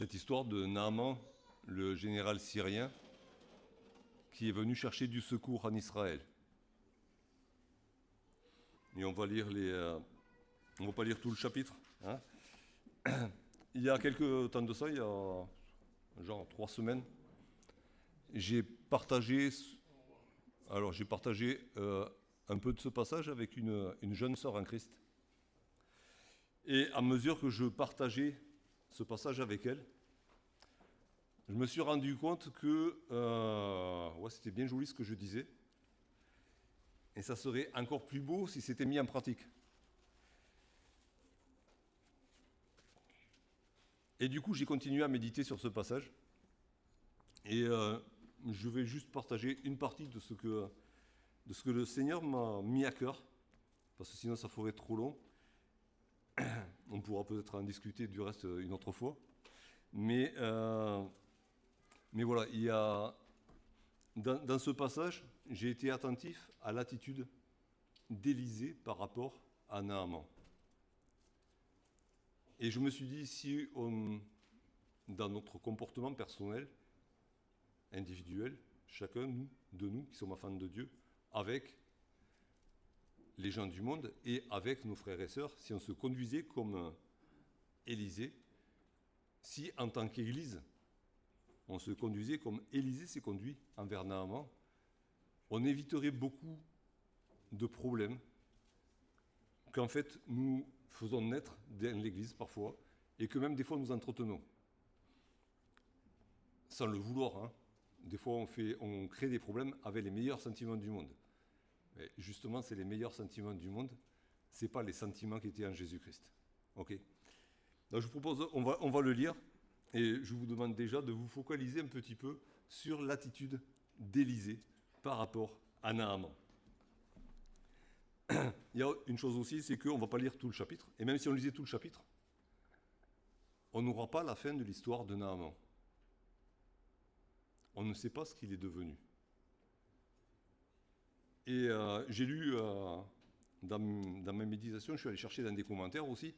cette histoire de Naaman, le général syrien, qui est venu chercher du secours en Israël. Et on va lire on va pas lire tout le chapitre. Hein. Il y a quelques temps de ça, il y a genre 3 semaines, j'ai partagé un peu de ce passage avec une jeune sœur en Christ. Et à mesure que je partageais ce passage avec elle, je me suis rendu compte que c'était bien joli ce que je disais. Et ça serait encore plus beau si c'était mis en pratique. Et du coup, j'ai continué à méditer sur ce passage. Et je vais juste partager une partie de ce que le Seigneur m'a mis à cœur, parce que sinon ça ferait trop long. On pourra peut-être en discuter du reste une autre fois. Mais voilà, il y a dans ce passage, j'ai été attentif à l'attitude d'Élisée par rapport à Naaman. Et je me suis dit, si dans notre comportement personnel, individuel, chacun de nous qui sommes enfants de Dieu, avec les gens du monde et avec nos frères et sœurs, si on se conduisait comme Élisée, si en tant qu'Église, on se conduisait comme Élisée s'est conduit envers Naaman, on éviterait beaucoup de problèmes qu'en fait nous faisons naître dans l'Église parfois, et que même des fois nous entretenons. Sans le vouloir, hein. Des fois on crée des problèmes avec les meilleurs sentiments du monde. Mais justement, c'est les meilleurs sentiments du monde, ce n'est pas les sentiments qui étaient en Jésus-Christ. Ok. Donc je vous propose, on va le lire, et je vous demande déjà de vous focaliser un petit peu sur l'attitude d'Élisée par rapport à Naaman. Il y a une chose aussi, c'est qu'on ne va pas lire tout le chapitre, et même si on lisait tout le chapitre, on n'aura pas la fin de l'histoire de Naaman. On ne sait pas ce qu'il est devenu. Et j'ai lu, dans ma méditation, je suis allé chercher dans des commentaires aussi,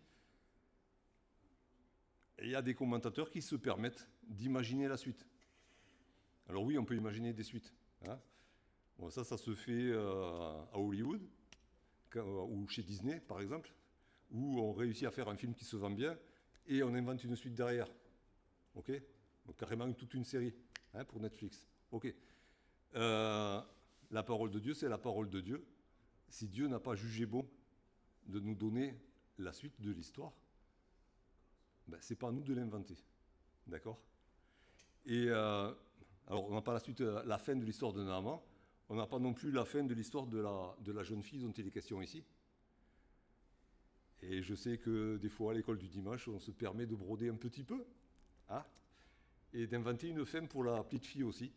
et il y a des commentateurs qui se permettent d'imaginer la suite. Alors oui, on peut imaginer des suites. Hein. Bon, ça se fait à Hollywood, ou chez Disney, par exemple, où on réussit à faire un film qui se vend bien, et on invente une suite derrière. Ok. Donc carrément toute une série, hein, pour Netflix. Ok. La parole de Dieu, c'est la parole de Dieu. Si Dieu n'a pas jugé bon de nous donner la suite de l'histoire, ben, c'est pas à nous de l'inventer. D'accord. Et alors, on n'a pas la fin de l'histoire de Naaman, on n'a pas non plus la fin de l'histoire de la jeune fille dont il est question ici. Et je sais que des fois, à l'école du dimanche, on se permet de broder un petit peu, hein, et d'inventer une fin pour la petite fille aussi.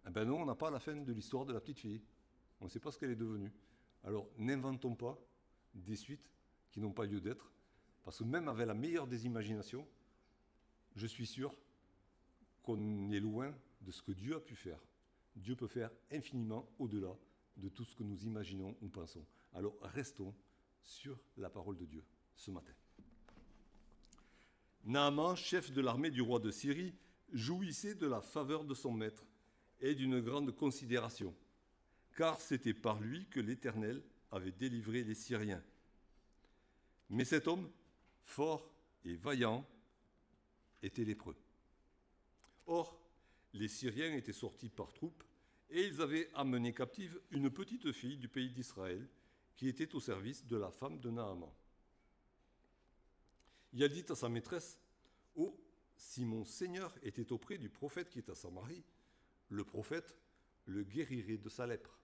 Eh ben non, on n'a pas la fin de l'histoire de la petite fille. On ne sait pas ce qu'elle est devenue. Alors, n'inventons pas des suites qui n'ont pas lieu d'être, parce que même avec la meilleure des imaginations, je suis sûr qu'on est loin de ce que Dieu a pu faire. Dieu peut faire infiniment au-delà de tout ce que nous imaginons ou pensons. Alors, restons sur la parole de Dieu ce matin. Naaman, chef de l'armée du roi de Syrie, jouissait de la faveur de son maître et d'une grande considération, car c'était par lui que l'Éternel avait délivré les Syriens. Mais cet homme, fort et vaillant, était lépreux. Or, les Syriens étaient sortis par troupes et ils avaient amené captive une petite fille du pays d'Israël qui était au service de la femme de Naaman. Il a dit à sa maîtresse, « Oh, si mon Seigneur était auprès du prophète qui est à Samarie, le prophète le guérirait de sa lèpre. »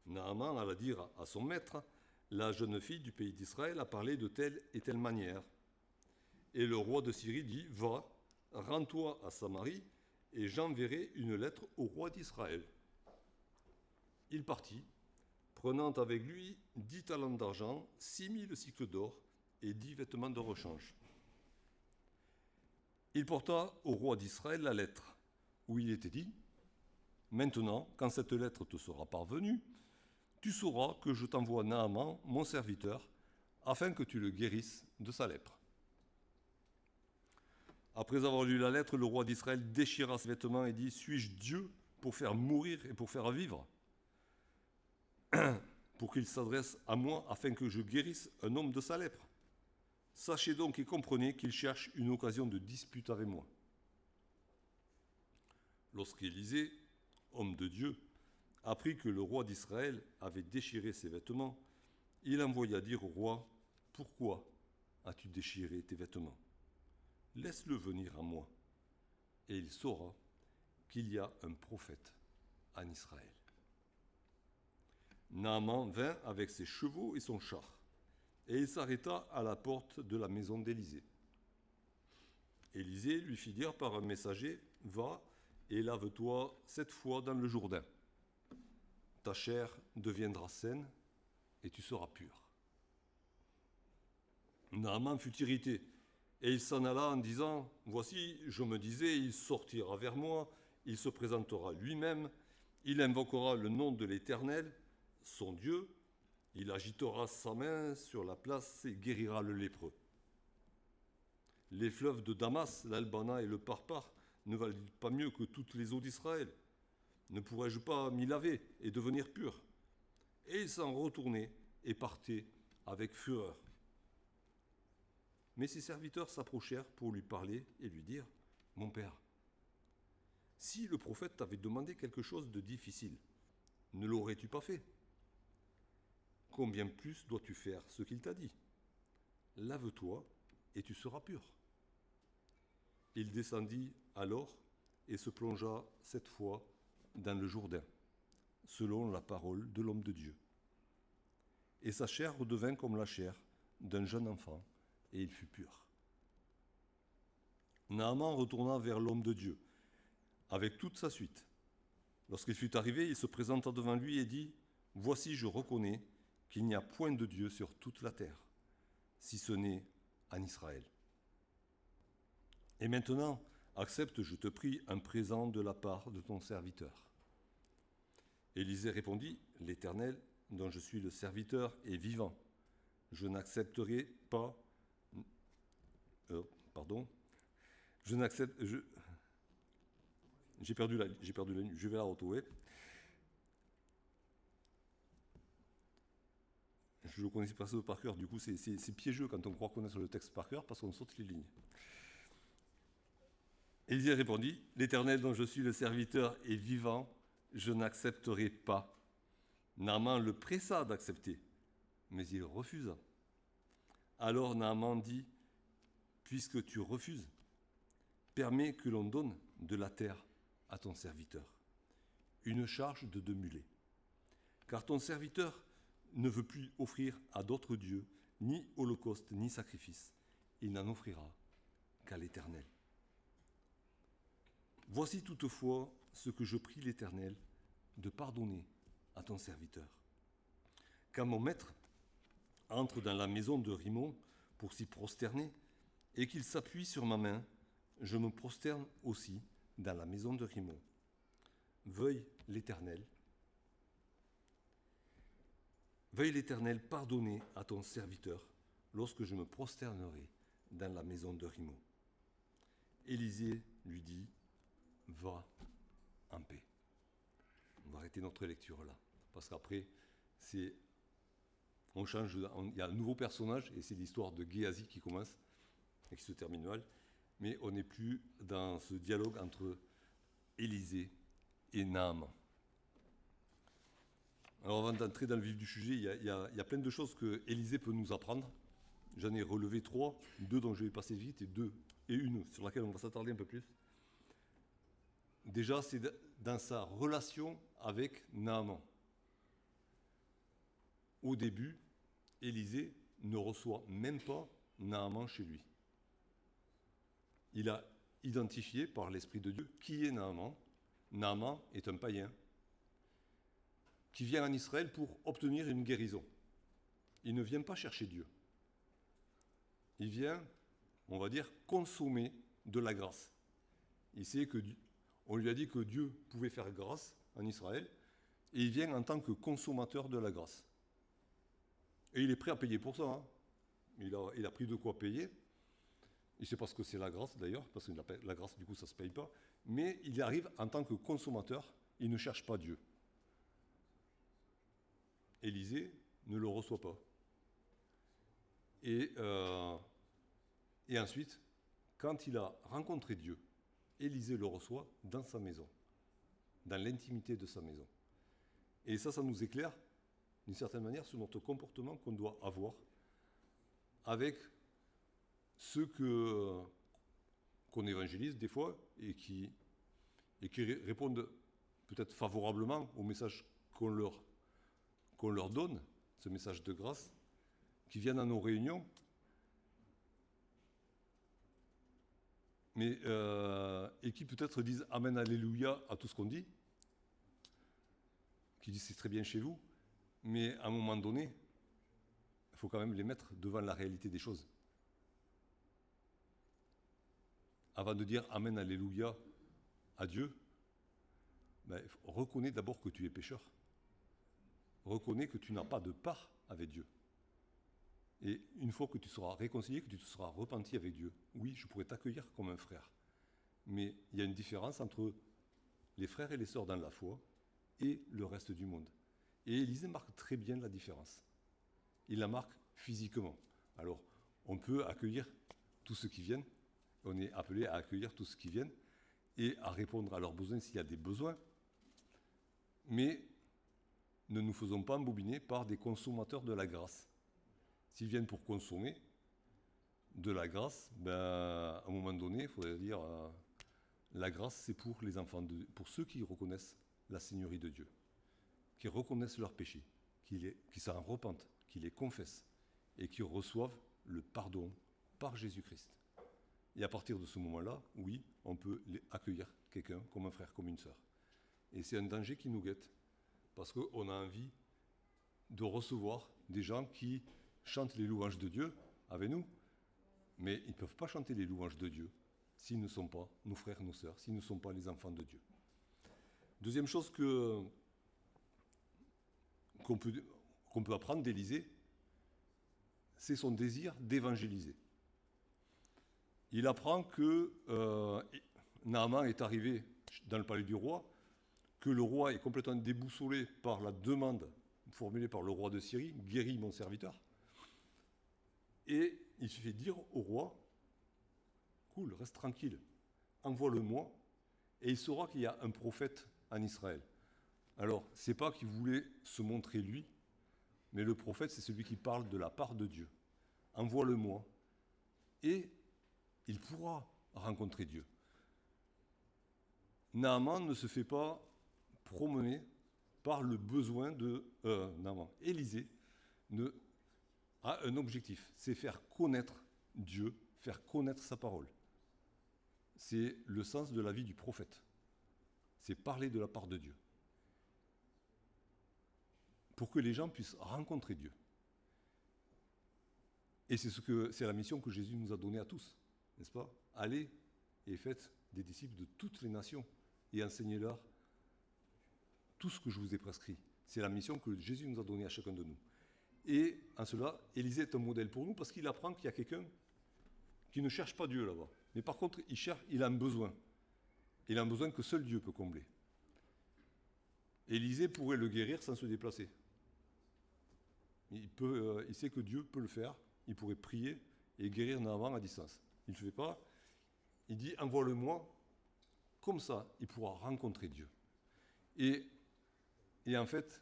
Naaman alla dire à son maître, « La jeune fille du pays d'Israël a parlé de telle et telle manière. » Et le roi de Syrie dit, « Va, rends-toi à Samarie, et j'enverrai une lettre au roi d'Israël. » Il partit, prenant avec lui 10 talents d'argent, 6000 cycles d'or et 10 vêtements de rechange. Il porta au roi d'Israël la lettre, où il était dit, « Maintenant, quand cette lettre te sera parvenue, tu sauras que je t'envoie Naaman, mon serviteur, afin que tu le guérisses de sa lèpre. » Après avoir lu la lettre, le roi d'Israël déchira ses vêtements et dit « Suis-je Dieu pour faire mourir et pour faire vivre ? Pour qu'il s'adresse à moi afin que je guérisse un homme de sa lèpre. Sachez donc et comprenez qu'il cherche une occasion de dispute avec moi. » Lorsqu'Élisée, homme de Dieu, apprit que le roi d'Israël avait déchiré ses vêtements, il envoya dire au roi « Pourquoi as-tu déchiré tes vêtements ? Laisse-le venir à moi, et il saura qu'il y a un prophète en Israël. » Naaman vint avec ses chevaux et son char, et il s'arrêta à la porte de la maison d'Élisée. Élisée lui fit dire par un messager « Va et lave-toi 7 fois dans le Jourdain. Ta chair deviendra saine et tu seras pur. » Naaman fut irrité, et il s'en alla en disant « Voici, je me disais, il sortira vers moi, il se présentera lui-même, il invoquera le nom de l'Éternel, son Dieu, il agitera sa main sur la place et guérira le lépreux. Les fleuves de Damas, l'Albana et le Parpar ne valent pas mieux que toutes les eaux d'Israël. Ne pourrais-je pas m'y laver et devenir pur ?» Et il s'en retournait et partait avec fureur. Mais ses serviteurs s'approchèrent pour lui parler et lui dire « Mon père, si le prophète t'avait demandé quelque chose de difficile, ne l'aurais-tu pas fait ? Combien plus dois-tu faire ce qu'il t'a dit ? Lave-toi et tu seras pur. » Il descendit alors et se plongea 7 fois dans le Jourdain, selon la parole de l'homme de Dieu. Et sa chair redevint comme la chair d'un jeune enfant, et il fut pur. Naaman retourna vers l'homme de Dieu, avec toute sa suite. Lorsqu'il fut arrivé, il se présenta devant lui et dit « Voici, je reconnais qu'il n'y a point de Dieu sur toute la terre, si ce n'est en Israël. Et maintenant, accepte, je te prie, un présent de la part de ton serviteur. » Élisée répondit « L'Éternel, dont je suis le serviteur, est vivant. Je n'accepterai pas... J'ai perdu la ligne, je vais la retrouver. Je ne connaissais pas ça par cœur, du coup c'est piégeux quand on croit connaître le texte par cœur parce qu'on saute les lignes. Élisée répondit, « L'Éternel dont je suis le serviteur est vivant, je n'accepterai pas. » Naaman le pressa d'accepter, mais il refusa. Alors Naaman dit, « Puisque tu refuses, permets que l'on donne de la terre à ton serviteur, une charge de 2 mulets. Car ton serviteur ne veut plus offrir à d'autres dieux, ni holocauste, ni sacrifice. Il n'en offrira qu'à l'Éternel. Voici toutefois ce que je prie l'Éternel de pardonner à ton serviteur. Quand mon maître entre dans la maison de Rimon pour s'y prosterner, et qu'il s'appuie sur ma main, je me prosterne aussi dans la maison de Rimon. Veuille l'Éternel pardonner à ton serviteur lorsque je me prosternerai dans la maison de Rimon. » Élisée lui dit, « Va en paix. » On va arrêter notre lecture là, parce qu'après, on change, il y a un nouveau personnage, et c'est l'histoire de Géasi qui commence, et qui se termine mal, mais on n'est plus dans ce dialogue entre Élisée et Naaman. Alors avant d'entrer dans le vif du sujet, il y a plein de choses que Élisée peut nous apprendre. J'en ai relevé 3, 2 dont je vais passer vite, et une sur laquelle on va s'attarder un peu plus. Déjà, c'est dans sa relation avec Naaman. Au début, Élisée ne reçoit même pas Naaman chez lui. Il a identifié par l'Esprit de Dieu qui est Naaman. Naaman est un païen qui vient en Israël pour obtenir une guérison. Il ne vient pas chercher Dieu. Il vient, on va dire, consommer de la grâce. Il sait on lui a dit que Dieu pouvait faire grâce en Israël, et il vient en tant que consommateur de la grâce. Et il est prêt à payer pour ça. Il a pris de quoi payer. Il sait pas ce que c'est la grâce d'ailleurs, parce que la grâce, du coup, ça ne se paye pas. Mais il arrive en tant que consommateur, il ne cherche pas Dieu. Élisée ne le reçoit pas. Et ensuite, quand il a rencontré Dieu, Élisée le reçoit dans sa maison, dans l'intimité de sa maison. Et ça nous éclaire, d'une certaine manière, sur notre comportement qu'on doit avoir avec ceux qu'on évangélise des fois et qui répondent peut-être favorablement au message qu'on leur donne, ce message de grâce, qui viennent à nos réunions, mais, et qui peut-être disent Amen, Alléluia à tout ce qu'on dit, qui disent c'est très bien chez vous, mais à un moment donné, il faut quand même les mettre devant la réalité des choses. Avant de dire Amen, Alléluia à Dieu, reconnais d'abord que tu es pécheur. Reconnais que tu n'as pas de part avec Dieu. Et une fois que tu seras réconcilié, que tu te seras repenti avec Dieu, oui, je pourrais t'accueillir comme un frère. Mais il y a une différence entre les frères et les sœurs dans la foi et le reste du monde. Et Élisée marque très bien la différence. Il la marque physiquement. Alors, on peut accueillir tous ceux qui viennent, on est appelé à accueillir tous ceux qui viennent et à répondre à leurs besoins s'il y a des besoins, mais ne nous faisons pas embobiner par des consommateurs de la grâce. S'ils viennent pour consommer de la grâce, à un moment donné, il faudrait dire la grâce, c'est pour les enfants pour ceux qui reconnaissent la Seigneurie de Dieu, qui reconnaissent leurs péchés, qui s'en repentent, qui les confessent et qui reçoivent le pardon par Jésus-Christ. Et à partir de ce moment-là, oui, on peut accueillir quelqu'un comme un frère, comme une sœur. Et c'est un danger qui nous guette, parce qu'on a envie de recevoir des gens qui chantent les louanges de Dieu avec nous, mais ils ne peuvent pas chanter les louanges de Dieu s'ils ne sont pas nos frères, nos sœurs, s'ils ne sont pas les enfants de Dieu. Deuxième chose qu'on peut apprendre d'Élisée, c'est son désir d'évangéliser. Il apprend que Naaman est arrivé dans le palais du roi, que le roi est complètement déboussolé par la demande formulée par le roi de Syrie, « Guéris mon serviteur ». Et il se fait dire au roi, « Cool, reste tranquille, envoie-le-moi ». Et il saura qu'il y a un prophète en Israël. Alors, ce n'est pas qu'il voulait se montrer lui, mais le prophète, c'est celui qui parle de la part de Dieu. Envoie-le-moi. Et il pourra rencontrer Dieu. Naaman ne se fait pas promener par le besoin de Naaman. Élisée a un objectif, c'est faire connaître Dieu, faire connaître sa parole. C'est le sens de la vie du prophète. C'est parler de la part de Dieu. Pour que les gens puissent rencontrer Dieu. Et c'est la mission que Jésus nous a donnée à tous, n'est-ce pas? Allez et faites des disciples de toutes les nations et enseignez-leur tout ce que je vous ai prescrit. C'est la mission que Jésus nous a donnée à chacun de nous. Et en cela, Élisée est un modèle pour nous parce qu'il apprend qu'il y a quelqu'un qui ne cherche pas Dieu là-bas. Mais par contre, il a un besoin. Il a un besoin que seul Dieu peut combler. Élisée pourrait le guérir sans se déplacer. Il sait que Dieu peut le faire. Il pourrait prier et guérir Naaman à distance. Il ne le fait pas. Il dit, envoie-le-moi. Comme ça, il pourra rencontrer Dieu. Et en fait,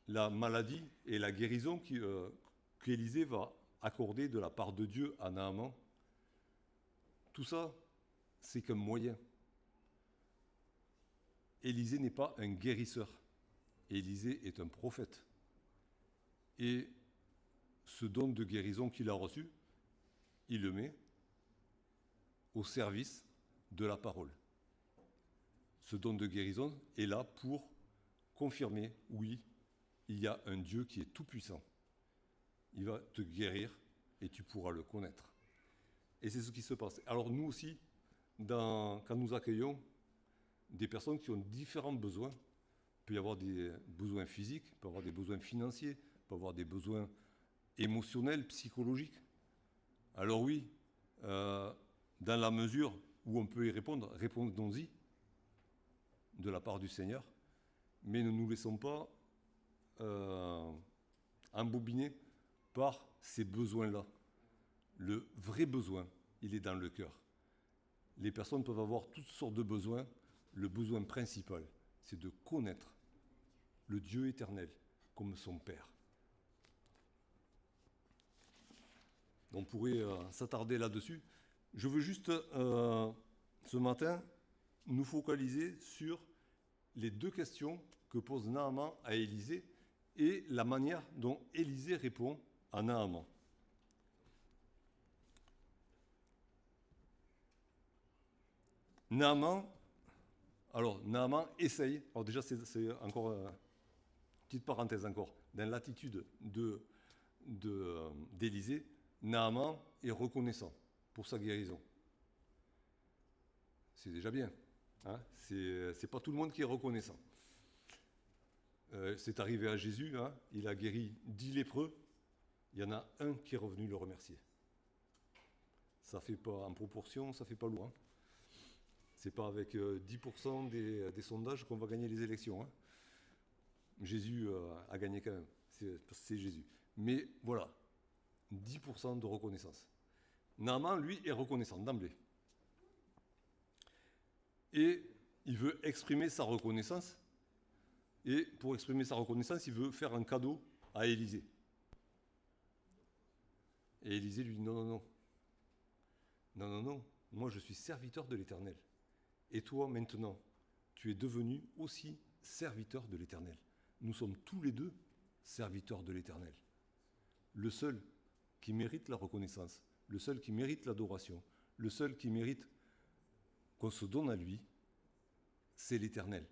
la maladie et la guérison qu'Élisée va accorder de la part de Dieu à Naaman, tout ça, c'est qu'un moyen. Élisée n'est pas un guérisseur. Élisée est un prophète. Et ce don de guérison qu'il a reçu, il le met au service de la parole. Ce don de guérison est là pour confirmer, oui, il y a un Dieu qui est tout-puissant. Il va te guérir et tu pourras le connaître. Et c'est ce qui se passe. Alors nous aussi, quand nous accueillons des personnes qui ont différents besoins, il peut y avoir des besoins physiques, il peut y avoir des besoins financiers, il peut y avoir des besoins émotionnels, psychologiques. Alors oui, Dans la mesure où on peut y répondre, répondons-y de la part du Seigneur, mais ne nous laissons pas embobiner par ces besoins-là. Le vrai besoin, il est dans le cœur. Les personnes peuvent avoir toutes sortes de besoins. Le besoin principal, c'est de connaître le Dieu éternel comme son Père. On pourrait s'attarder là-dessus. Je veux juste, ce matin, nous focaliser sur les deux questions que pose Naaman à Élisée et la manière dont Élisée répond à Naaman. Naaman essaye, alors déjà c'est encore, petite parenthèse encore, dans l'attitude d'Élisée, Naaman est reconnaissant pour sa guérison. C'est déjà bien, hein, c'est pas tout le monde qui est reconnaissant. C'est arrivé à Jésus, hein, il a guéri 10 lépreux, il y en a un qui est revenu le remercier. Ça fait pas, en proportion, ça fait pas loin. C'est pas avec 10% des sondages qu'on va gagner les élections. Hein. Jésus a gagné quand même, c'est Jésus. Mais voilà, 10% de reconnaissance. Naaman, lui, est reconnaissant d'emblée. Et il veut exprimer sa reconnaissance. Et pour exprimer sa reconnaissance, il veut faire un cadeau à Élisée. Et Élisée lui dit non, moi je suis serviteur de l'Éternel. Et toi maintenant, tu es devenu aussi serviteur de l'Éternel. Nous sommes tous les deux serviteurs de l'Éternel. Le seul qui mérite la reconnaissance, le seul qui mérite l'adoration, le seul qui mérite qu'on se donne à lui, c'est l'Éternel.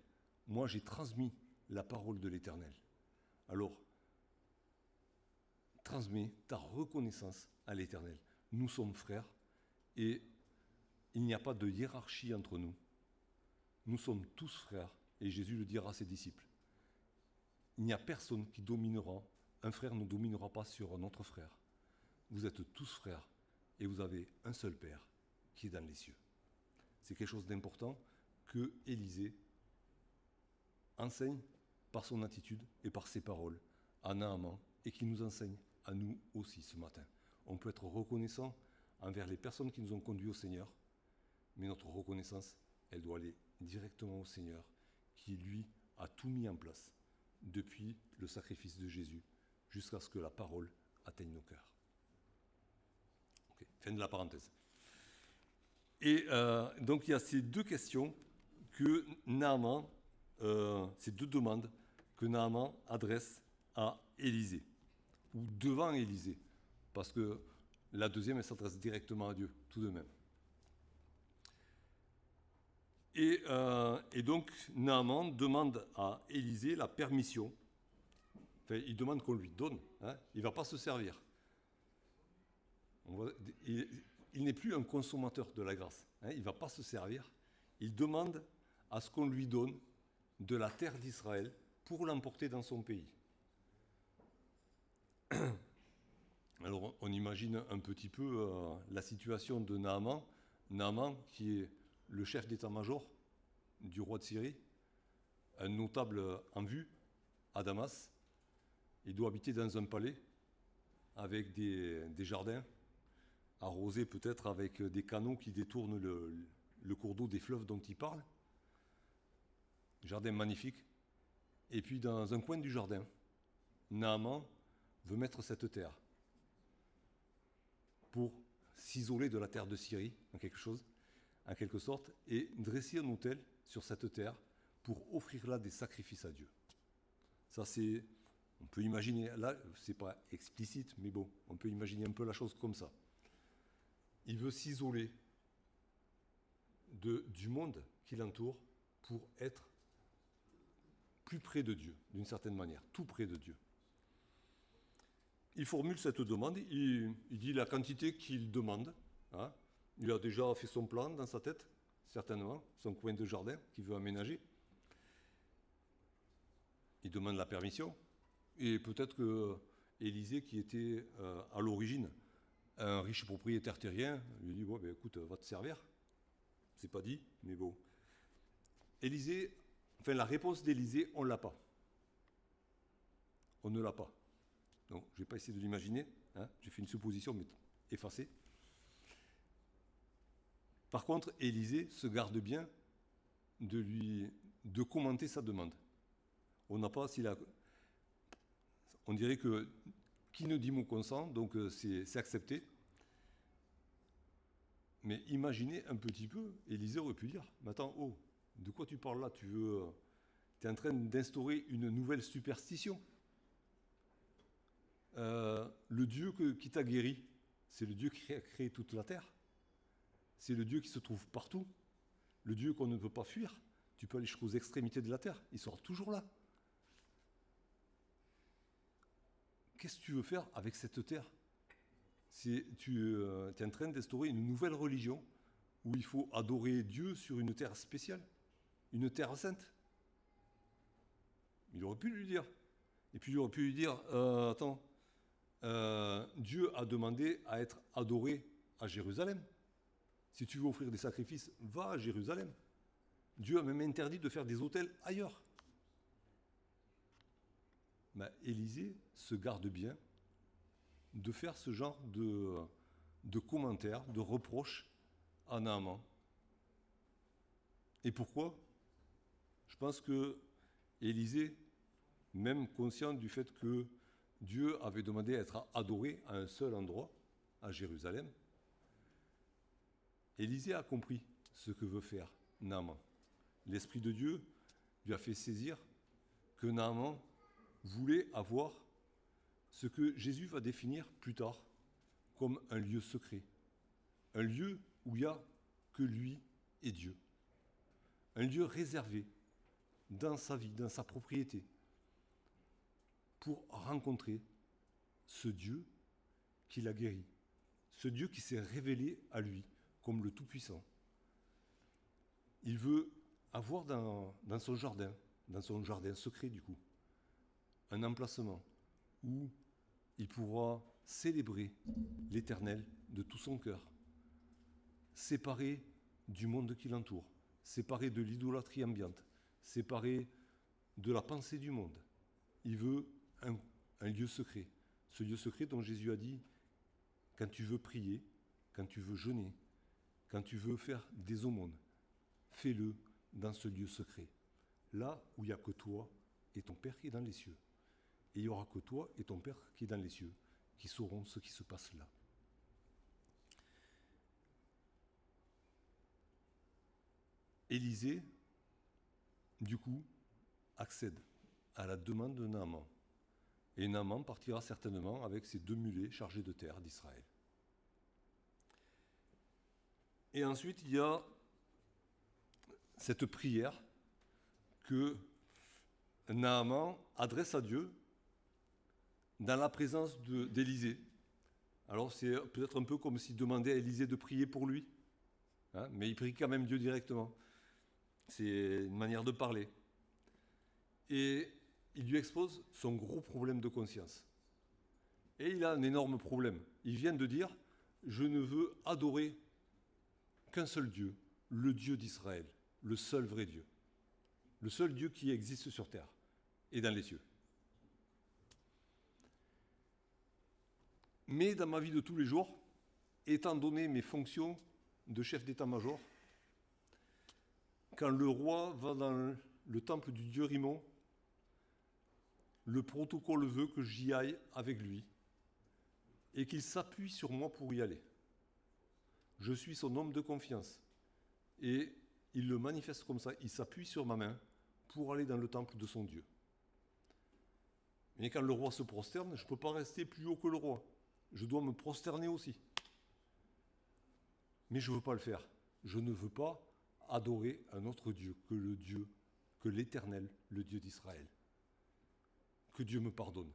Moi j'ai transmis la parole de l'Éternel. Alors, transmets ta reconnaissance à l'Éternel. Nous sommes frères et il n'y a pas de hiérarchie entre nous. Nous sommes tous frères et Jésus le dira à ses disciples. Il n'y a personne qui dominera, un frère ne dominera pas sur un autre frère. Vous êtes tous frères et vous avez un seul Père qui est dans les cieux. C'est quelque chose d'important que Élisée enseigne par son attitude et par ses paroles à Naaman et qui nous enseigne à nous aussi ce matin. On peut être reconnaissant envers les personnes qui nous ont conduits au Seigneur, mais notre reconnaissance, elle doit aller directement au Seigneur qui, lui, a tout mis en place depuis le sacrifice de Jésus jusqu'à ce que la parole atteigne nos cœurs. Okay, fin de la parenthèse. Et donc il y a ces deux questions que Naaman, ces deux demandes que Naaman adresse à Élisée, ou devant Élisée, parce que la deuxième, elle s'adresse directement à Dieu, tout de même. Et donc, Naaman demande à Élisée la permission, enfin, il demande qu'on lui donne, hein, il ne va pas se servir. Il n'est plus un consommateur de la grâce, hein, il ne va pas se servir, il demande à ce qu'on lui donne de la terre d'Israël pour l'emporter dans son pays. Alors on imagine un petit peu la situation de Naaman. Naaman qui est le chef d'état-major du roi de Syrie, un notable en vue à Damas. Il doit habiter dans un palais avec des jardins arrosés peut-être avec des canaux qui détournent le cours d'eau des fleuves dont il parle. Jardin magnifique. Et puis dans un coin du jardin, Naaman veut mettre cette terre pour s'isoler de la terre de Syrie, en quelque sorte, et dresser un autel sur cette terre pour offrir là des sacrifices à Dieu. Ça c'est, on peut imaginer, là c'est pas explicite, mais bon, on peut imaginer un peu la chose comme ça. Il veut s'isoler du monde qui l'entoure pour être plus près de Dieu, d'une certaine manière, tout près de Dieu. Il formule cette demande, il dit la quantité qu'il demande. Hein. Il a déjà fait son plan dans sa tête, certainement, son coin de jardin qu'il veut aménager. Il demande la permission. Et peut-être que Élisée, qui était à l'origine un riche propriétaire terrien lui dit, ben, écoute, va te servir. C'est pas dit, mais bon. La réponse d'Élisée, on ne l'a pas. On ne l'a pas. Donc, je ne vais pas essayer de l'imaginer. Hein. J'ai fait une supposition, mais effacée. Par contre, Élisée se garde bien de commenter sa demande. On n'a pas, on dirait que qui ne dit mot consent, donc c'est accepté. Mais imaginez un petit peu, Élisée aurait pu dire, mais attends, oh, de quoi tu parles là? Tu es en train d'instaurer une nouvelle superstition. Le Dieu qui t'a guéri, c'est le Dieu qui a créé toute la terre. C'est le Dieu qui se trouve partout. Le Dieu qu'on ne peut pas fuir. Tu peux aller jusqu'aux extrémités de la terre, il sera toujours là. Qu'est-ce que tu veux faire avec cette terre? Tu es en train d'instaurer une nouvelle religion où il faut adorer Dieu sur une terre spéciale, une terre sainte. Il aurait pu lui dire. Et puis il aurait pu lui dire, attends, Dieu a demandé à être adoré à Jérusalem. Si tu veux offrir des sacrifices, va à Jérusalem. Dieu a même interdit de faire des autels ailleurs. Mais Élisée se garde bien de faire ce genre de commentaires, de reproches à Naaman. Et pourquoi? Je pense que Élisée, même conscient du fait que Dieu avait demandé à être adoré à un seul endroit, à Jérusalem, Élisée a compris ce que veut faire Naaman. L'Esprit de Dieu lui a fait saisir que Naaman voulait avoir ce que Jésus va définir plus tard comme un lieu secret. Un lieu où il n'y a que lui et Dieu. Un lieu réservé dans sa vie, dans sa propriété, pour rencontrer ce Dieu qui l'a guéri. Ce Dieu qui s'est révélé à lui comme le Tout-Puissant. Il veut avoir dans son jardin secret du coup, un emplacement où il pourra célébrer l'Éternel de tout son cœur, séparé du monde qui l'entoure, séparé de l'idolâtrie ambiante, séparé de la pensée du monde. Il veut un lieu secret, ce lieu secret dont Jésus a dit, quand tu veux prier, quand tu veux jeûner, quand tu veux faire des aumônes, fais-le dans ce lieu secret, là où il n'y a que toi et ton Père qui est dans les cieux. Et il n'y aura que toi et ton Père qui est dans les cieux, qui sauront ce qui se passe là. Élisée, du coup, accède à la demande de Naaman. Et Naaman partira certainement avec ses 2 mulets chargés de terre d'Israël. Et ensuite, il y a cette prière que Naaman adresse à Dieu dans la présence d'Élisée. Alors c'est peut-être un peu comme s'il demandait à Élisée de prier pour lui, hein, mais il prie quand même Dieu directement. C'est une manière de parler. Et il lui expose son gros problème de conscience. Et il a un énorme problème. Il vient de dire, je ne veux adorer qu'un seul Dieu, le Dieu d'Israël, le seul vrai Dieu. Le seul Dieu qui existe sur terre et dans les cieux. Mais dans ma vie de tous les jours, étant donné mes fonctions de chef d'état-major, quand le roi va dans le temple du dieu Rimon, le protocole veut que j'y aille avec lui et qu'il s'appuie sur moi pour y aller. Je suis son homme de confiance et il le manifeste comme ça, il s'appuie sur ma main pour aller dans le temple de son Dieu. Mais quand le roi se prosterne, je ne peux pas rester plus haut que le roi. Je dois me prosterner aussi. Mais je ne veux pas le faire. Je ne veux pas adorer un autre Dieu, que l'Éternel, le Dieu d'Israël. Que Dieu me pardonne,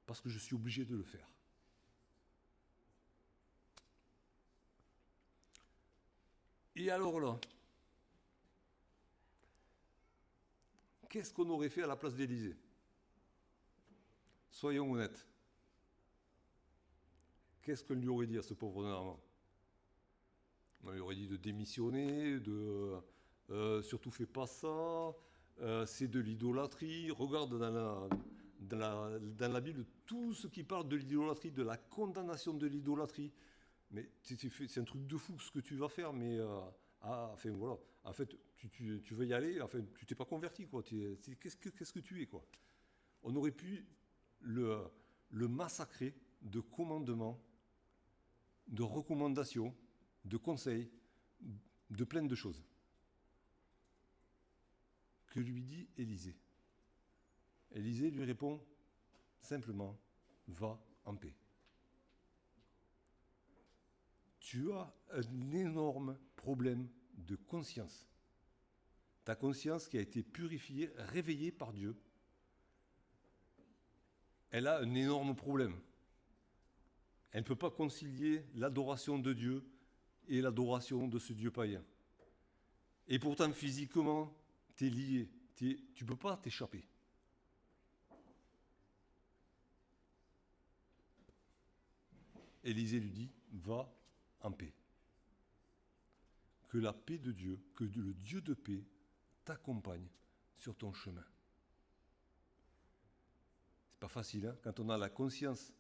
parce que je suis obligé de le faire. Et alors là, qu'est-ce qu'on aurait fait à la place d'Élisée? Soyons honnêtes. qu'est-ce qu'on lui aurait dit à ce pauvre Naaman? On lui aurait dit de démissionner, surtout fais pas ça, c'est de l'idolâtrie. Regarde dans la Bible tout ce qui parle de l'idolâtrie, de la condamnation de l'idolâtrie. Mais c'est un truc de fou ce que tu vas faire, mais enfin voilà. En fait, tu veux y aller, enfin tu t'es pas converti quoi. Qu'est-ce que tu es quoi? On aurait pu le massacrer de commandements, de recommandations, de conseils, de plein de choses. Que lui dit Élisée? Élisée lui répond simplement, va en paix. Tu as un énorme problème de conscience. Ta conscience qui a été purifiée, réveillée par Dieu, elle a un énorme problème. Elle ne peut pas concilier l'adoration de Dieu et l'adoration de ce Dieu païen. Et pourtant, physiquement, tu es lié. Tu ne peux pas t'échapper. Élisée lui dit, va en paix. Que la paix de Dieu, que le Dieu de paix t'accompagne sur ton chemin. C'est pas facile, hein, quand on a la conscience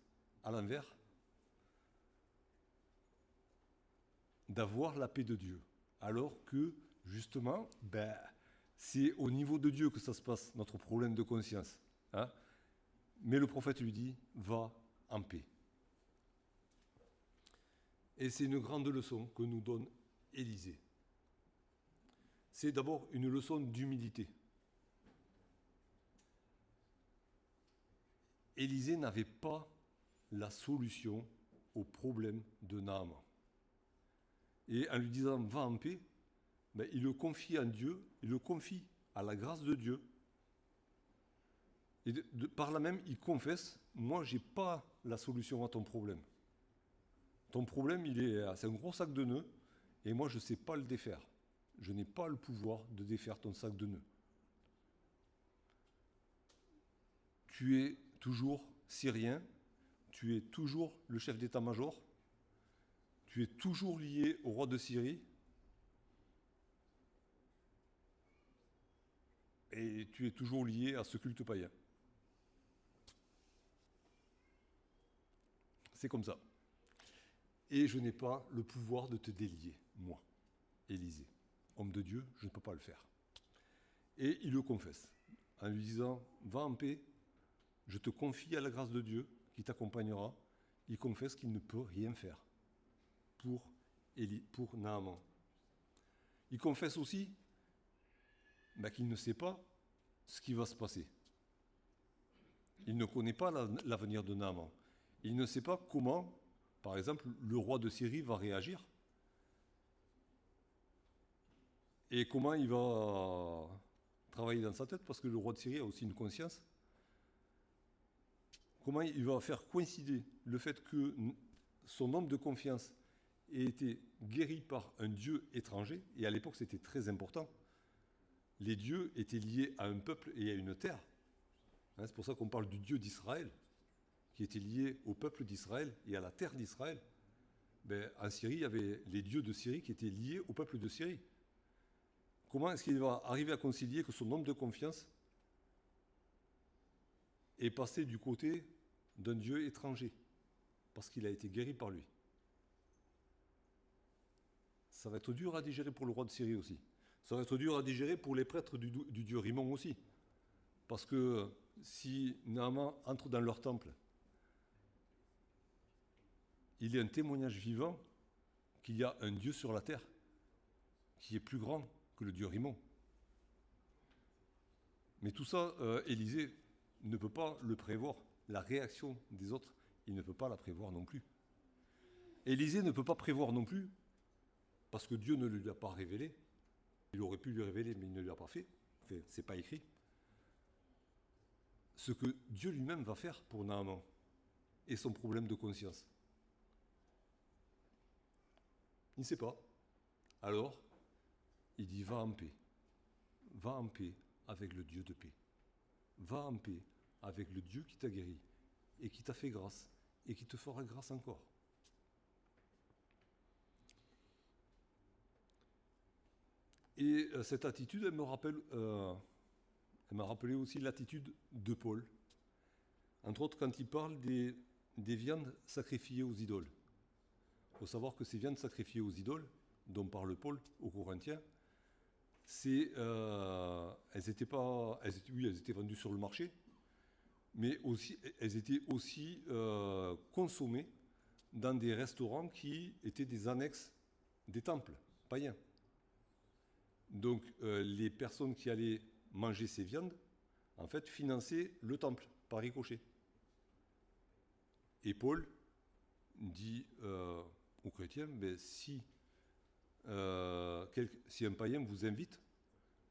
à l'envers, d'avoir la paix de Dieu. Alors que, justement, c'est au niveau de Dieu que ça se passe, notre problème de conscience. Hein. Mais le prophète lui dit, va en paix. Et c'est une grande leçon que nous donne Élisée. C'est d'abord une leçon d'humilité. Élisée n'avait pas la solution au problème de Naaman. Et en lui disant « va en paix », il le confie en Dieu, il le confie à la grâce de Dieu. Et par là même, il confesse « moi, je n'ai pas la solution à ton problème. Ton problème, c'est un gros sac de nœuds, et moi, je ne sais pas le défaire. Je n'ai pas le pouvoir de défaire ton sac de nœuds. Tu es toujours syrien, tu es toujours le chef d'état-major, tu es toujours lié au roi de Syrie, et tu es toujours lié à ce culte païen. C'est comme ça. Et je n'ai pas le pouvoir de te délier, moi, Élisée. Homme de Dieu, je ne peux pas le faire. Et il le confesse, en lui disant, va en paix, je te confie à la grâce de Dieu qui t'accompagnera. Il confesse qu'il ne peut rien faire pour Naaman. Il confesse aussi qu'il ne sait pas ce qui va se passer. Il ne connaît pas l'avenir de Naaman. Il ne sait pas comment, par exemple, le roi de Syrie va réagir. Et comment il va travailler dans sa tête, parce que le roi de Syrie a aussi une conscience. Comment il va faire coïncider le fait que son homme de confiance ait été guéri par un dieu étranger, et à l'époque c'était très important. Les dieux étaient liés à un peuple et à une terre. Hein, c'est pour ça qu'on parle du Dieu d'Israël, qui était lié au peuple d'Israël et à la terre d'Israël. En Syrie, il y avait les dieux de Syrie qui étaient liés au peuple de Syrie. Comment est-ce qu'il va arriver à concilier que son homme de confiance est passé du côté d'un Dieu étranger, parce qu'il a été guéri par lui? Ça va être dur à digérer pour le roi de Syrie aussi. Ça va être dur à digérer pour les prêtres du dieu Rimmon aussi. Parce que si Naaman entre dans leur temple, il est un témoignage vivant qu'il y a un Dieu sur la terre qui est plus grand que le dieu Rimmon. Mais tout ça, Élisée ne peut pas le prévoir. La réaction des autres, il ne peut pas la prévoir non plus. Élisée ne peut pas prévoir non plus, parce que Dieu ne lui a pas révélé. Il aurait pu lui révéler, mais il ne lui a pas fait. Enfin, c'est pas écrit. Ce que Dieu lui-même va faire pour Naaman et son problème de conscience. Il ne sait pas. Alors, il dit, va en paix. Va en paix avec le Dieu de paix. Va en paix avec le Dieu qui t'a guéri et qui t'a fait grâce et qui te fera grâce encore. Et cette attitude, elle m'a rappelé aussi l'attitude de Paul. Entre autres, quand il parle des viandes sacrifiées aux idoles. Il faut savoir que ces viandes sacrifiées aux idoles, dont parle Paul aux Corinthiens, elles étaient vendues sur le marché, mais aussi, elles étaient aussi consommées dans des restaurants qui étaient des annexes des temples païens. Donc les personnes qui allaient manger ces viandes, en fait, finançaient le temple par ricochet. Et Paul dit aux chrétiens, si un païen vous invite,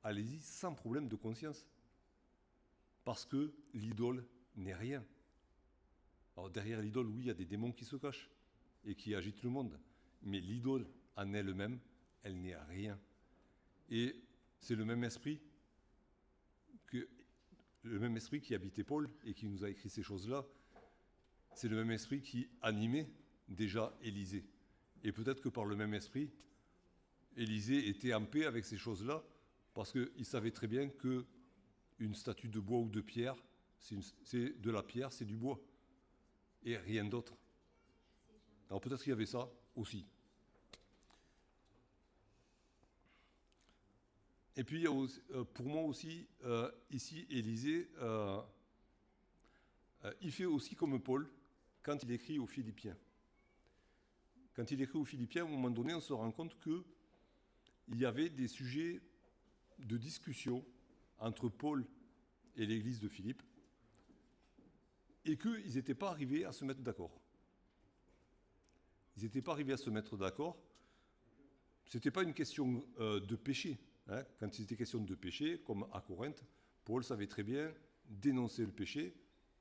allez-y sans problème de conscience. Parce que l'idole n'est rien. Alors derrière l'idole, oui, il y a des démons qui se cachent et qui agitent le monde. Mais l'idole en elle-même, elle n'est rien. Et c'est le même esprit qui habitait Paul et qui nous a écrit ces choses-là. C'est le même esprit qui animait déjà Élisée. Et peut-être que par le même esprit, Élisée était en paix avec ces choses-là, parce qu'il savait très bien qu'une statue de bois ou de pierre, c'est de la pierre, c'est du bois, et rien d'autre. Alors peut-être qu'il y avait ça aussi. Et puis, il y a aussi, pour moi aussi, ici, Élisée, il fait aussi comme Paul quand il écrit aux Philippiens. Quand il écrit aux Philippiens, à un moment donné, on se rend compte qu'il y avait des sujets de discussion entre Paul et l'église de Philippe, et qu'ils n'étaient pas arrivés à se mettre d'accord. Ils n'étaient pas arrivés à se mettre d'accord. Ce n'était pas une question de péché. Hein. Quand il était question de péché, comme à Corinthe, Paul savait très bien dénoncer le péché,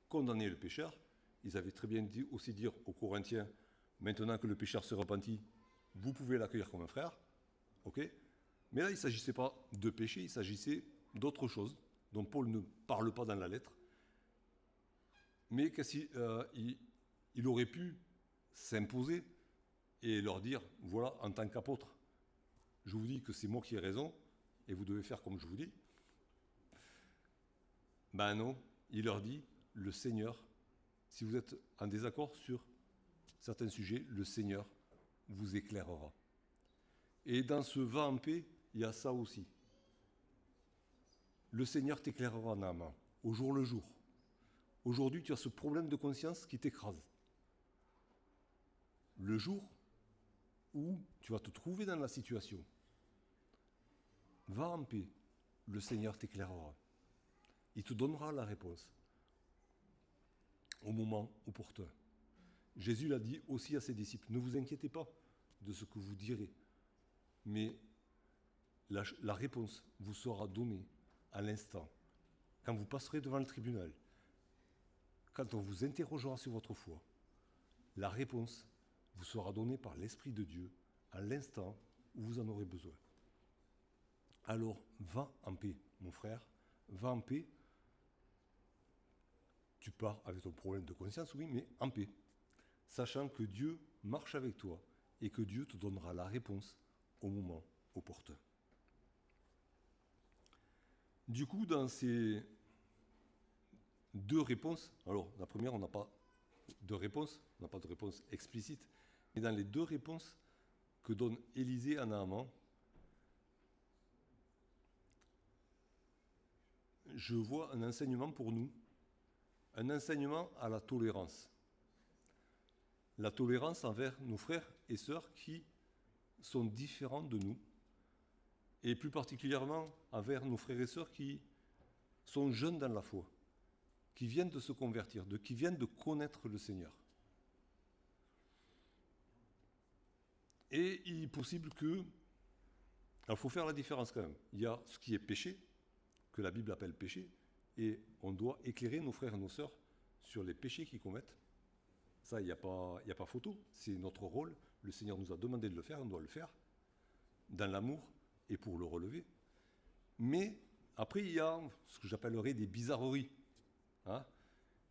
condamner le pécheur. Ils avaient très bien aussi dire aux Corinthiens, maintenant que le pécheur s'est repenti, vous pouvez l'accueillir comme un frère. Okay. Mais là, il ne s'agissait pas de péché, il s'agissait d'autre chose, dont Paul ne parle pas dans la lettre. Mais il aurait pu s'imposer et leur dire, voilà, en tant qu'apôtre, je vous dis que c'est moi qui ai raison, et vous devez faire comme je vous dis. Ben non, il leur dit, le Seigneur, si vous êtes en désaccord sur certains sujets, le Seigneur vous éclairera. Et dans ce va en paix, il y a ça aussi. Le Seigneur t'éclairera, Naaman, au jour le jour. Aujourd'hui, tu as ce problème de conscience qui t'écrase. Le jour où tu vas te trouver dans la situation, va en paix, le Seigneur t'éclairera. Il te donnera la réponse au moment opportun. Jésus l'a dit aussi à ses disciples, ne vous inquiétez pas de ce que vous direz, mais la réponse vous sera donnée à l'instant, quand vous passerez devant le tribunal, quand on vous interrogera sur votre foi, la réponse vous sera donnée par l'Esprit de Dieu à l'instant où vous en aurez besoin. Alors, va en paix, mon frère, va en paix. Tu pars avec ton problème de conscience, oui, mais en paix, sachant que Dieu marche avec toi et que Dieu te donnera la réponse au moment opportun. Du coup, dans ces deux réponses, alors la première, on n'a pas de réponse, on n'a pas de réponse explicite, mais dans les deux réponses que donne Élisée à Naaman, je vois un enseignement pour nous, un enseignement à la tolérance. La tolérance envers nos frères et sœurs qui sont différents de nous, et plus particulièrement envers nos frères et sœurs qui sont jeunes dans la foi, qui viennent de se convertir, qui viennent de connaître le Seigneur. Et il est possible que... Alors il faut faire la différence quand même. Il y a ce qui est péché, que la Bible appelle péché, et on doit éclairer nos frères et nos sœurs sur les péchés qu'ils commettent. Ça, il n'y a pas photo, c'est notre rôle. Le Seigneur nous a demandé de le faire, on doit le faire, dans l'amour et pour le relever. Mais après, il y a ce que j'appellerais des bizarreries, hein,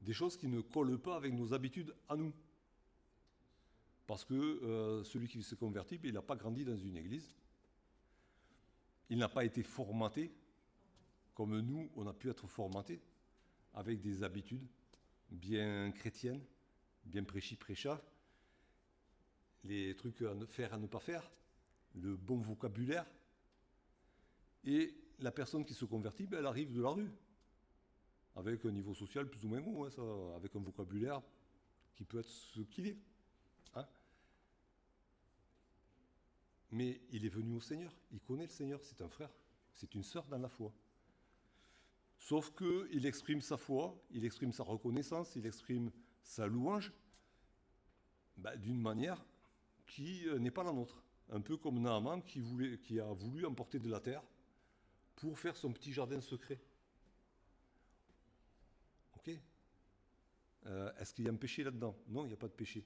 des choses qui ne collent pas avec nos habitudes à nous. Parce que celui qui s'est converti, il n'a pas grandi dans une église. il n'a pas été formaté comme nous, on a pu être formatés, avec des habitudes bien chrétiennes, bien prêcha, les trucs à faire, à ne pas faire, le bon vocabulaire. Et la personne qui se convertit, elle arrive de la rue, avec un niveau social plus ou moins haut, hein, ça, avec un vocabulaire qui peut être ce qu'il est. Hein. Mais il est venu au Seigneur, il connaît le Seigneur, c'est un frère, c'est une sœur dans la foi. Sauf qu'il exprime sa foi, il exprime sa reconnaissance, il exprime sa louange d'une manière qui n'est pas la nôtre. Un peu comme Naaman qui a voulu emporter de la terre pour faire son petit jardin secret. Ok. Est-ce qu'il y a un péché là-dedans? Non, il n'y a pas de péché.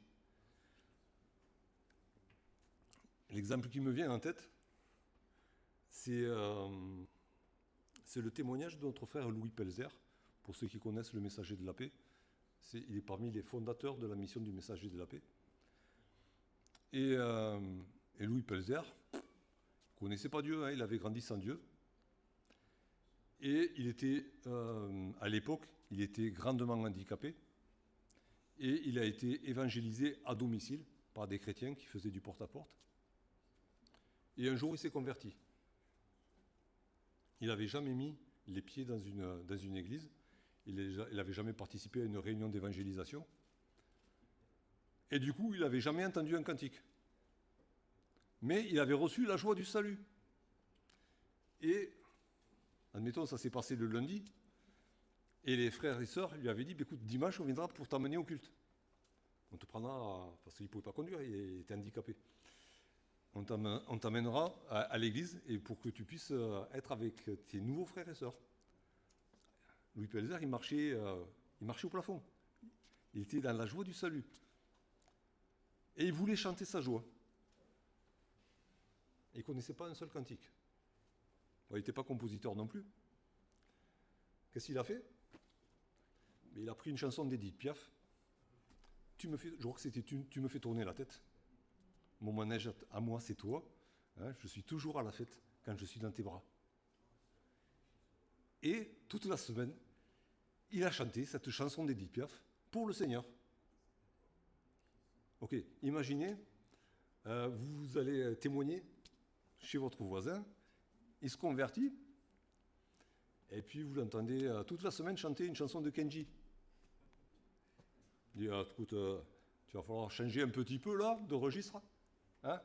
L'exemple qui me vient en tête, c'est le témoignage de notre frère Louis Pelzer. Pour ceux qui connaissent le Messager de la Paix, il est parmi les fondateurs de la mission du Messager de la Paix. Et Louis Pelzer ne connaissait pas Dieu, hein, il avait grandi sans Dieu. Et il était, à l'époque, il était grandement handicapé. Et il a été évangélisé à domicile par des chrétiens qui faisaient du porte-à-porte. Et un jour, il s'est converti. Il n'avait jamais mis les pieds dans une église. Il n'avait jamais participé à une réunion d'évangélisation. Et du coup, il n'avait jamais entendu un cantique. Mais il avait reçu la joie du salut. Et, admettons, ça s'est passé le lundi. Et les frères et sœurs lui avaient dit, écoute, dimanche, on viendra pour t'emmener au culte. On te prendra, parce qu'il ne pouvait pas conduire, il était handicapé. On t'amènera à l'église et pour que tu puisses être avec tes nouveaux frères et sœurs. Louis Pelzer, il marchait au plafond. Il était dans la joie du salut. Et il voulait chanter sa joie. Il ne connaissait pas un seul cantique. Bon, il n'était pas compositeur non plus. Qu'est-ce qu'il a fait? Il a pris une chanson d'Edith Piaf. Je crois que c'était Tu me fais tourner la tête. Mon manège à moi, c'est toi. Hein, je suis toujours à la fête quand je suis dans tes bras. Et toute la semaine, il a chanté cette chanson d'Edith Piaf pour le Seigneur. Ok, imaginez, vous allez témoigner chez votre voisin, il se convertit, et puis vous l'entendez toute la semaine chanter une chanson de Kenji. Il dit, écoute, tu vas falloir changer un petit peu là, de registre. Hein,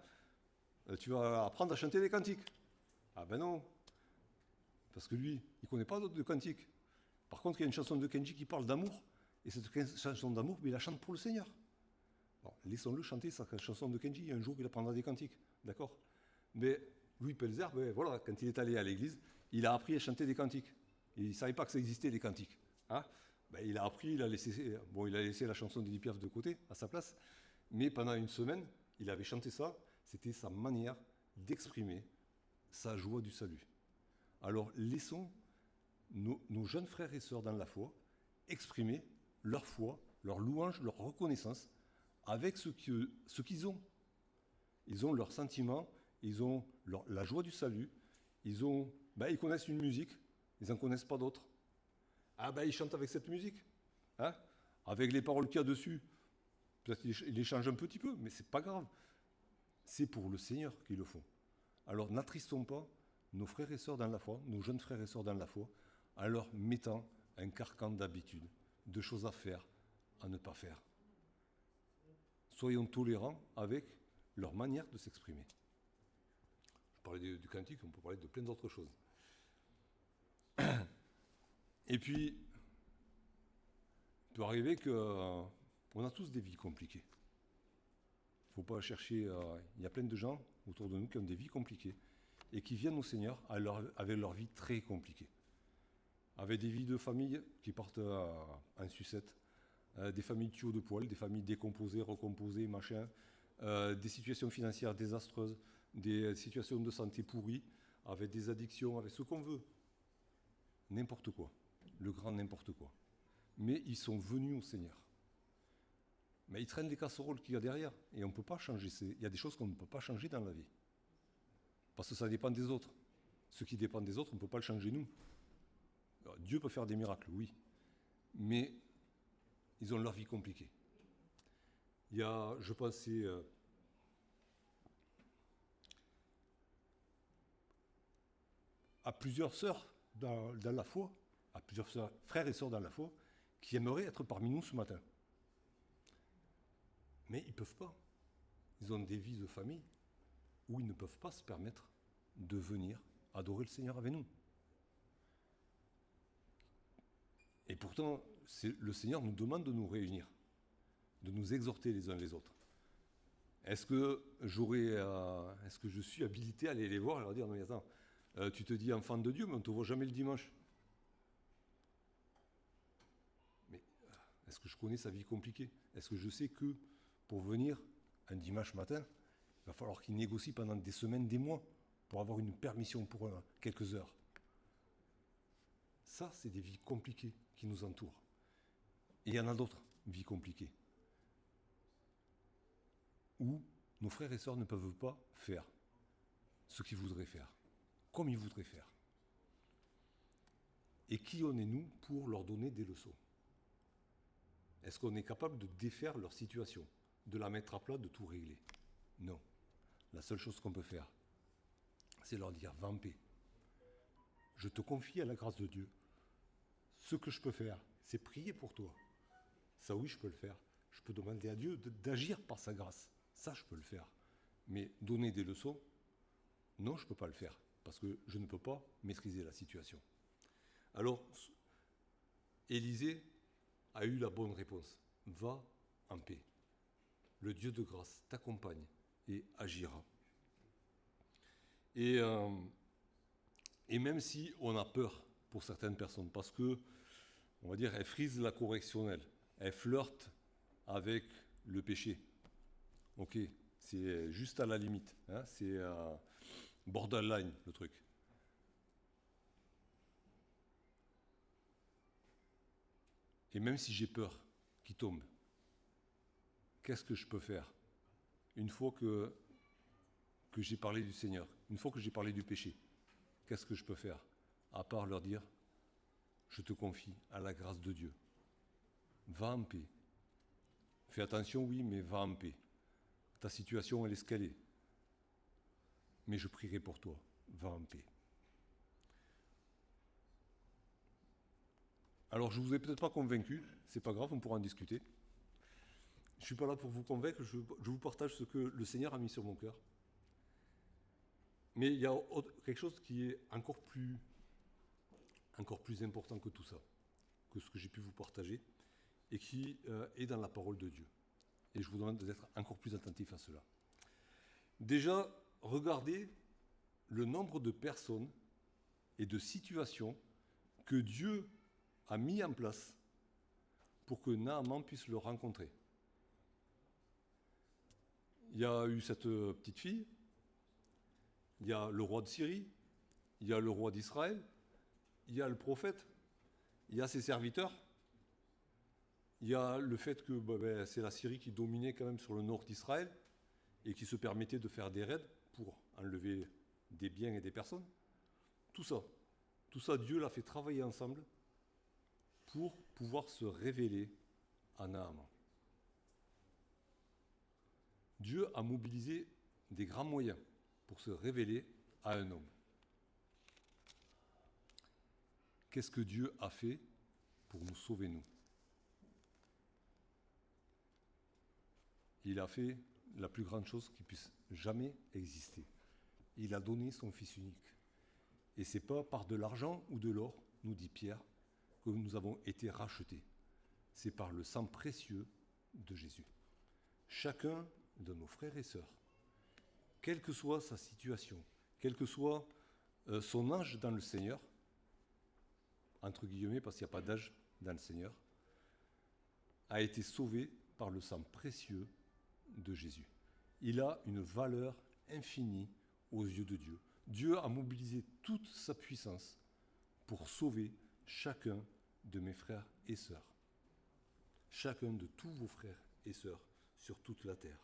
tu vas apprendre à chanter des cantiques. Ah ben non, parce que lui, il ne connaît pas d'autres de cantiques. Par contre, il y a une chanson de Kenji qui parle d'amour, et cette chanson d'amour, il la chante pour le Seigneur. Bon, laissons-le chanter sa chanson de Kenji, et un jour il apprendra des cantiques, d'accord? Mais Louis Pelzer, voilà, quand il est allé à l'église, il a appris à chanter des cantiques. Il ne savait pas que ça existait, des cantiques. Hein, il a appris, il a laissé la chanson d'Edith Piaf de côté, à sa place, mais pendant une semaine, il avait chanté ça, c'était sa manière d'exprimer sa joie du salut. Alors laissons nos jeunes frères et sœurs dans la foi exprimer leur foi, leur louange, leur reconnaissance avec ce qu'ils ont. Ils ont leurs sentiments, ils ont la joie du salut, ils connaissent une musique, ils n'en connaissent pas d'autres. Ils chantent avec cette musique, hein, avec les paroles qu'il y a dessus. Peut-être qu'ils les changent un petit peu, mais c'est pas grave. C'est pour le Seigneur qu'ils le font. Alors n'attristons pas nos frères et sœurs dans la foi, nos jeunes frères et sœurs dans la foi, en leur mettant un carcan d'habitude, de choses à faire, à ne pas faire. Soyons tolérants avec leur manière de s'exprimer. Je parlais du cantique, on peut parler de plein d'autres choses. Et puis, il peut arriver qu'on a tous des vies compliquées. Il ne faut pas chercher... il y a plein de gens autour de nous qui ont des vies compliquées et qui viennent au Seigneur avec leur vie très compliquée. Avec des vies de famille qui partent en sucette, des familles tuyaux de poêle, des familles décomposées, recomposées, machin, des situations financières désastreuses, des situations de santé pourries, avec des addictions, avec ce qu'on veut. N'importe quoi. Le grand n'importe quoi. Mais ils sont venus au Seigneur. Mais ils traînent les casseroles qu'il y a derrière. Et on ne peut pas changer. Il y a des choses qu'on ne peut pas changer dans la vie. Parce que ça dépend des autres. Ce qui dépend des autres, on ne peut pas le changer nous. Alors, Dieu peut faire des miracles, oui, mais ils ont leur vie compliquée. Il y a, je pensais, à plusieurs sœurs dans la foi, à plusieurs frères et sœurs dans la foi, qui aimeraient être parmi nous ce matin. Mais ils ne peuvent pas. Ils ont des vies de famille où ils ne peuvent pas se permettre de venir adorer le Seigneur avec nous. Et pourtant, le Seigneur nous demande de nous réunir, de nous exhorter les uns les autres. Est-ce que je suis habilité à aller les voir et leur dire, non mais attends, tu te dis enfant de Dieu, mais on ne te voit jamais le dimanche. Mais est-ce que je connais sa vie compliquée? Est-ce que je sais que pour venir un dimanche matin, il va falloir qu'il négocie pendant des semaines, des mois, pour avoir une permission pour quelques heures? Ça, c'est des vies compliquées qui nous entourent. Et il y en a d'autres, vies compliquées, où nos frères et sœurs ne peuvent pas faire ce qu'ils voudraient faire, comme ils voudraient faire. Et qui en est-nous pour leur donner des leçons? Est-ce qu'on est capable de défaire leur situation, de la mettre à plat, de tout régler? Non. La seule chose qu'on peut faire, c'est leur dire, va en paix. Je te confie à la grâce de Dieu. Ce que je peux faire, c'est prier pour toi. Ça, oui, je peux le faire. Je peux demander à Dieu d'agir par sa grâce. Ça, je peux le faire. Mais donner des leçons, non, je ne peux pas le faire, parce que je ne peux pas maîtriser la situation. Alors, Élisée a eu la bonne réponse. Va en paix. Le Dieu de grâce t'accompagne et agira. Et même si on a peur pour certaines personnes, parce que, on va dire, elles frisent la correctionnelle, elles flirtent avec le péché. Ok, c'est juste à la limite, hein, c'est borderline le truc. Et même si j'ai peur qu'il tombe, qu'est-ce que je peux faire une fois que j'ai parlé du Seigneur, une fois que j'ai parlé du péché? Qu'est-ce que je peux faire à part leur dire, je te confie à la grâce de Dieu. Va en paix. Fais attention, oui, mais va en paix. Ta situation, elle est ce qu'elle est. Mais je prierai pour toi. Va en paix. Alors, je ne vous ai peut-être pas convaincu. C'est pas grave, on pourra en discuter. Je ne suis pas là pour vous convaincre. Je vous partage ce que le Seigneur a mis sur mon cœur. Mais il y a quelque chose qui est encore plus important que tout ça, que ce que j'ai pu vous partager, et qui est dans la parole de Dieu. Et je vous demande d'être encore plus attentif à cela. Déjà, regardez le nombre de personnes et de situations que Dieu a mis en place pour que Naaman puisse le rencontrer. Il y a eu cette petite fille, il y a le roi de Syrie, il y a le roi d'Israël, il y a le prophète, il y a ses serviteurs, il y a le fait que c'est la Syrie qui dominait quand même sur le nord d'Israël et qui se permettait de faire des raids pour enlever des biens et des personnes. Tout ça, Dieu l'a fait travailler ensemble pour pouvoir se révéler à Naaman. Dieu a mobilisé des grands moyens pour se révéler à un homme. Qu'est-ce que Dieu a fait pour nous sauver, nous? Il a fait la plus grande chose qui puisse jamais exister. Il a donné son Fils unique. Et ce n'est pas par de l'argent ou de l'or, nous dit Pierre, que nous avons été rachetés. C'est par le sang précieux de Jésus. Chacun de nos frères et sœurs, quelle que soit sa situation, quel que soit son âge dans le Seigneur, entre guillemets, parce qu'il n'y a pas d'âge dans le Seigneur, a été sauvé par le sang précieux de Jésus. Il a une valeur infinie aux yeux de Dieu. Dieu a mobilisé toute sa puissance pour sauver chacun de mes frères et sœurs. Chacun de tous vos frères et sœurs sur toute la terre.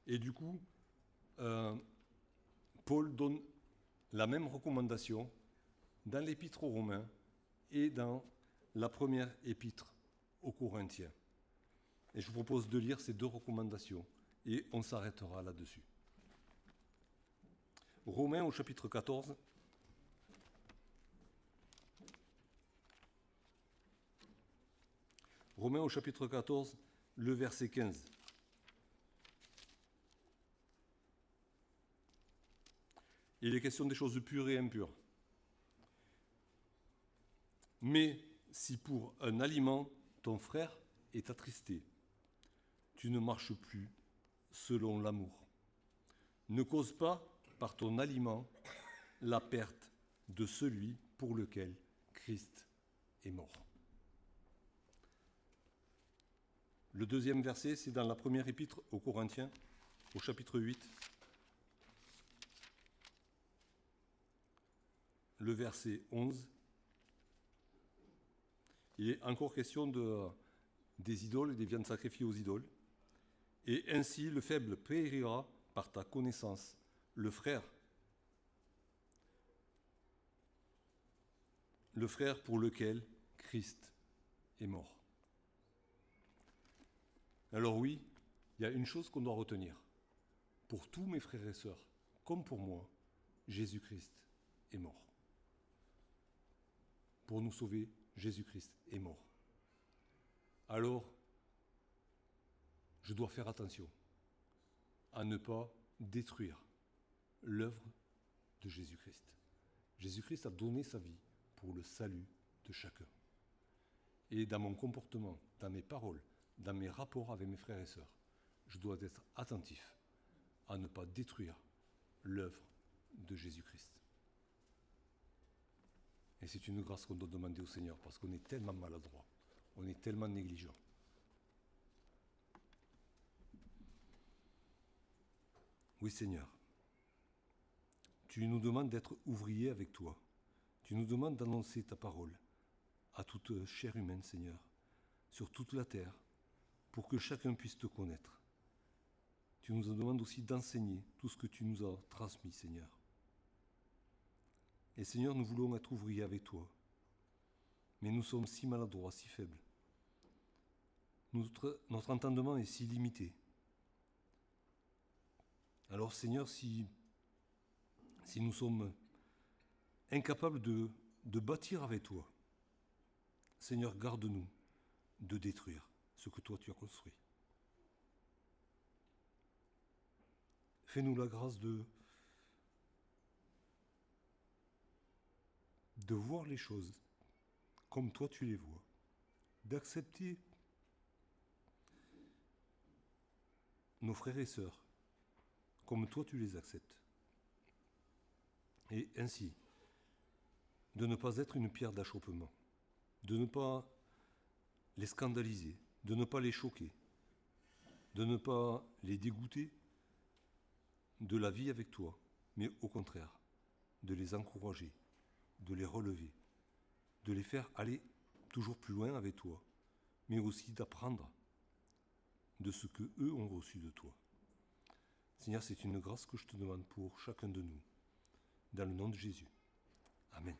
Et du coup, Paul donne la même recommandation dans l'épître aux Romains et dans la première épître aux Corinthiens. Et je vous propose de lire ces deux recommandations et on s'arrêtera là-dessus. Romains au chapitre 14. Romains au chapitre 14, le verset 15. Il est question des choses pures et impures. Mais si pour un aliment, ton frère est attristé, tu ne marches plus selon l'amour. Ne cause pas, par ton aliment, la perte de celui pour lequel Christ est mort. Le deuxième verset, c'est dans la première épître aux Corinthiens, au chapitre 8, le verset 11. Il est encore question des idoles et des viandes sacrifiées aux idoles. Et ainsi, le faible périra par ta connaissance, le frère pour lequel Christ est mort. Alors oui, il y a une chose qu'on doit retenir. Pour tous mes frères et sœurs, comme pour moi, Jésus-Christ est mort. Pour nous sauver, Jésus-Christ est mort. Alors, je dois faire attention à ne pas détruire l'œuvre de Jésus-Christ. Jésus-Christ a donné sa vie pour le salut de chacun. Et dans mon comportement, dans mes paroles, dans mes rapports avec mes frères et sœurs, je dois être attentif à ne pas détruire l'œuvre de Jésus-Christ. Et c'est une grâce qu'on doit demander au Seigneur parce qu'on est tellement maladroit, on est tellement négligent. Oui Seigneur, tu nous demandes d'être ouvriers avec toi. Tu nous demandes d'annoncer ta parole à toute chair humaine, Seigneur, sur toute la terre, pour que chacun puisse te connaître. Tu nous demandes aussi d'enseigner tout ce que tu nous as transmis, Seigneur. Et Seigneur, nous voulons être ouvriers avec toi, mais nous sommes si maladroits, si faibles. Notre entendement est si limité. Alors Seigneur, si nous sommes incapables de bâtir avec toi, Seigneur, garde-nous de détruire ce que toi tu as construit. Fais-nous la grâce de voir les choses comme toi tu les vois, d'accepter nos frères et sœurs comme toi tu les acceptes. Et ainsi, de ne pas être une pierre d'achoppement, de ne pas les scandaliser, de ne pas les choquer, de ne pas les dégoûter de la vie avec toi, mais au contraire, de les encourager, de les relever, de les faire aller toujours plus loin avec toi, mais aussi d'apprendre de ce que eux ont reçu de toi. Seigneur, c'est une grâce que je te demande pour chacun de nous, dans le nom de Jésus. Amen.